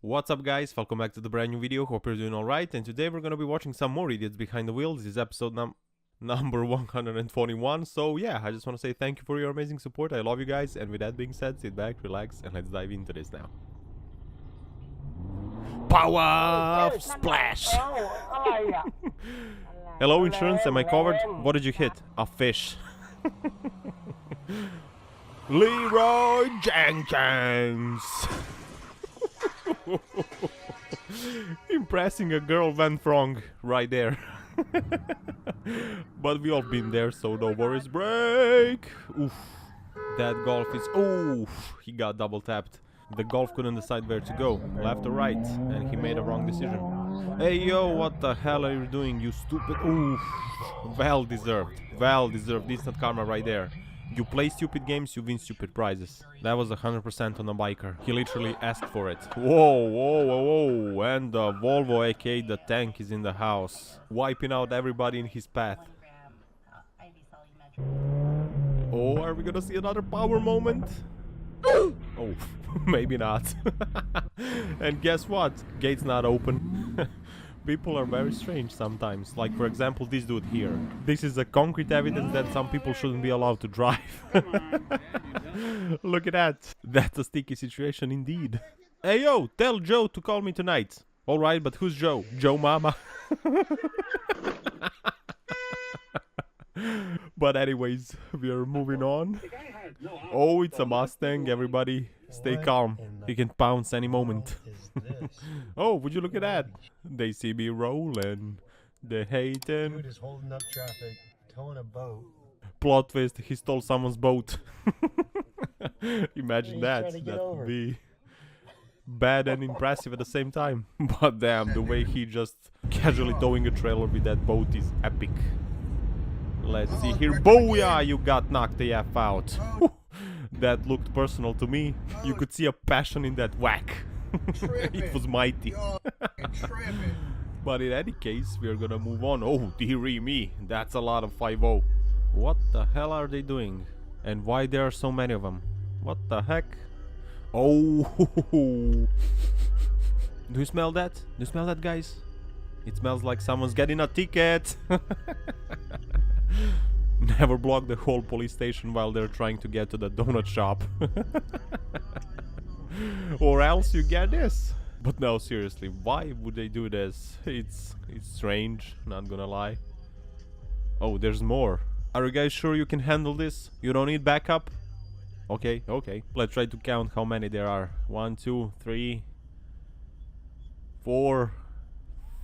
What's up guys, welcome back to the brand new video, hope you're doing alright, and today we're gonna be watching some more idiots behind the wheel. This is episode number 121, so yeah, I just want to say thank you for your amazing support, I love you guys, and with that being said, sit back, relax, and let's dive into this now. Power splash! Hello insurance, am I covered? What did you hit? A fish. Leroy Jenkins! Impressing a girl went wrong right there. But we all been there, so no worries. Break! Oof. That golf is... Oof! He got double tapped. The golf couldn't decide where to go, left or right, and he made a wrong decision. Hey yo, what the hell are you doing, you stupid... Oof! Well deserved. Well deserved. Instant karma right there. You play stupid games, you win stupid prizes. That was 100% on a biker. He literally asked for it. Whoa, whoa, whoa, whoa. And the Volvo, aka the tank, is in the house. Wiping out everybody in his path. Oh, are we gonna see another power moment? Oh, maybe not. And guess what? Gate's not open. People are very strange sometimes, like for example this dude here. This is a concrete evidence that some people shouldn't be allowed to drive. Look at that. That's a sticky situation indeed. Hey yo, tell Joe to call me tonight. Alright, but who's Joe? Joe Mama? But anyways, we are moving on. Oh, it's a Mustang, everybody. Stay calm. He can pounce any moment. Oh, would you look at that? They see me rolling. They hating. Dude is holding up traffic, towing a boat. Plot twist, he stole someone's boat. Imagine that. That would be bad and impressive at the same time. But damn, the way he just casually towing a trailer with that boat is epic. Let's see here. Booyah! You got knocked the F out. That looked personal to me. You could see a passion in that whack. It was mighty. But in any case, we're gonna move on. Oh, dearie me. That's a lot of 5-0. What the hell are they doing? And why there are so many of them? What the heck? Oh. Do you smell that? Do you smell that, guys? It smells like someone's getting a ticket. Never block the whole police station while they're trying to get to the donut shop. Or else you get this. But no, seriously, why would they do this? It's strange, not gonna lie. Oh, there's more. Are you guys sure you can handle this? You don't need backup? Okay, okay. Let's try to count how many there are. 1, 2, 3, 4,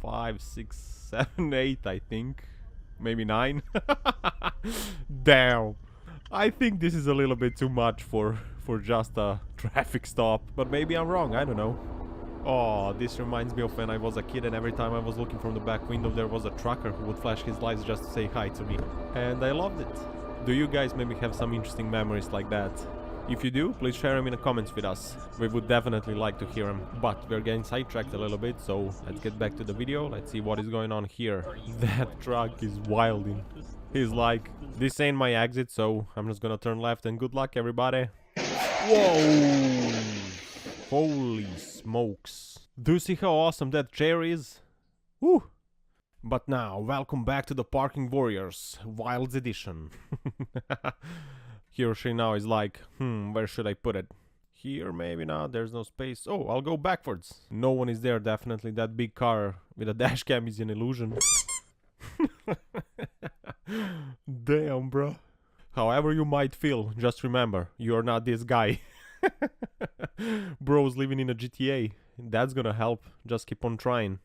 5, 6, 7, 8, I think. Maybe 9. Damn. I think this is a little bit too much for just a traffic stop. But maybe I'm wrong, I don't know. Oh, this reminds me of when I was a kid and every time I was looking from the back window there was a trucker who would flash his lights just to say hi to me. And I loved it. Do you guys maybe have some interesting memories like that? If you do, please share them in the comments with us. We would definitely like to hear them. But we're getting sidetracked a little bit, so let's get back to the video. Let's see what is going on here. That truck is wilding. He's like, this ain't my exit, so I'm just gonna turn left and good luck, everybody. Whoa! Holy smokes. Do you see how awesome that chair is? Woo! But now, welcome back to the Parking Warriors, Wilds Edition. Hiroshi now is like, where should I put it? Here, maybe not, there's no space. Oh, I'll go backwards. No one is there, definitely. That big car with a dash cam is an illusion. Damn, bro. However you might feel, just remember, you're not this guy. Bro's living in a GTA. That's gonna help. Just keep on trying.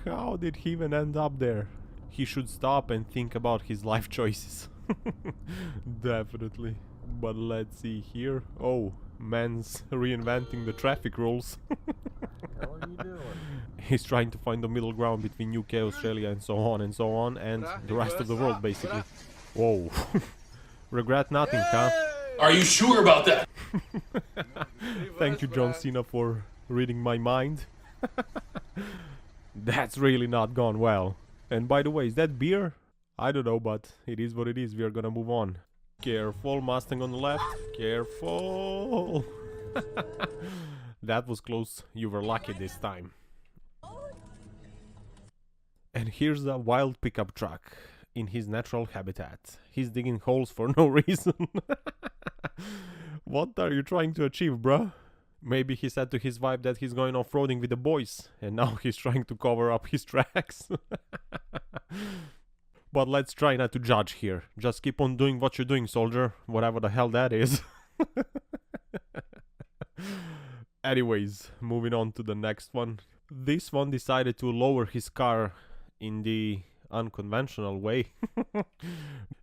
How did he even end up there? He should stop and think about his life choices. Definitely. But let's see here. Oh, man's reinventing the traffic rules. What are you doing? He's trying to find the middle ground between UK, Australia and so on, and the rest of the world basically. Whoa. Regret nothing, huh? Are you sure about that? Thank you, John Cena, for reading my mind. That's really not gone well. And by the way, is that beer? I don't know, but it is what it is. We are gonna move on. Careful, Mustang on the left. Careful. That was close. You were lucky this time. And here's a wild pickup truck in his natural habitat. He's digging holes for no reason. What are you trying to achieve, bruh? Maybe he said to his wife that he's going off-roading with the boys, and now he's trying to cover up his tracks. But let's try not to judge here. Just keep on doing what you're doing, soldier. Whatever the hell that is. Anyways, moving on to the next one. This one decided to lower his car in the unconventional way.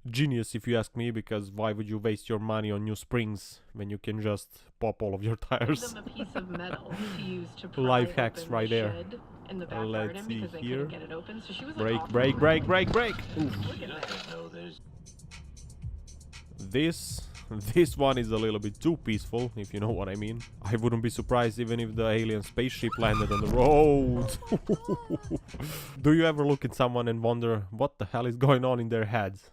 Genius, if you ask me, because why would you waste your money on new springs when you can just pop all of your tires? Give them a piece of metal to use to pry Life hacks open right the there. shed in the back Let's garden see because they here. couldn't get it open. So she was Brake, like, brake, brake, brake, brake. Oof. look at that. This one is a little bit too peaceful, if you know what I mean. I wouldn't be surprised even if the alien spaceship landed on the road. Do you ever look at someone and wonder what the hell is going on in their heads?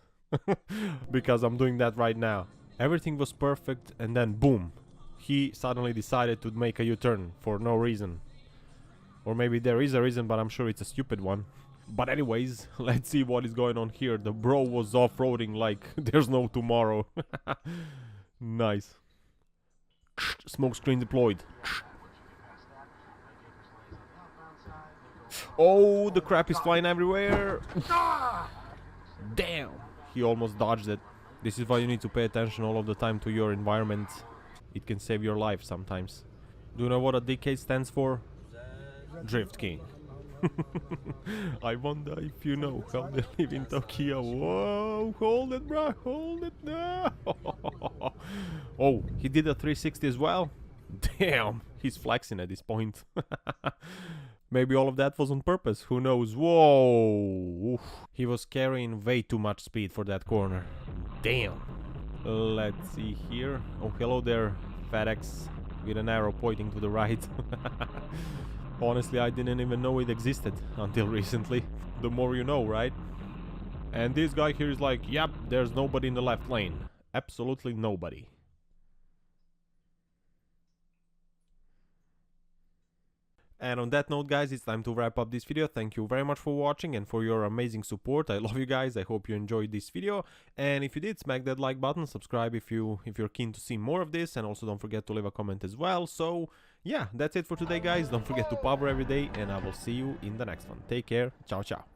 Because I'm doing that right now. Everything was perfect and then boom. He suddenly decided to make a U-turn for no reason. Or maybe there is a reason, but I'm sure it's a stupid one. But anyways, let's see what is going on here. The bro was off-roading like there's no tomorrow. Nice. Smoke screen deployed. Oh, the crap is flying everywhere. Damn. He almost dodged it. This is why you need to pay attention all of the time to your environment. It can save your life sometimes. Do you know what a DK stands for? Drift King. I wonder if you know how they live in Tokyo. Whoa, hold it, bro, hold it now. Oh, he did a 360 as well? Damn, he's flexing at this point. Maybe all of that was on purpose, who knows? Whoa, oof. He was carrying way too much speed for that corner. Damn. Let's see here. Oh, hello there, FedEx, with an arrow pointing to the right. Honestly, I didn't even know it existed until recently. The more you know, right? And this guy here is like, yep, there's nobody in the left lane. Absolutely nobody. And on that note, guys, it's time to wrap up this video. Thank you very much for watching and for your amazing support. I love you guys. I hope you enjoyed this video. And if you did, smack that like button, subscribe if you're keen to see more of this, and also don't forget to leave a comment as well. So yeah, that's it for today, guys. Don't forget to power every day, and I will see you in the next one. Take care. Ciao, ciao.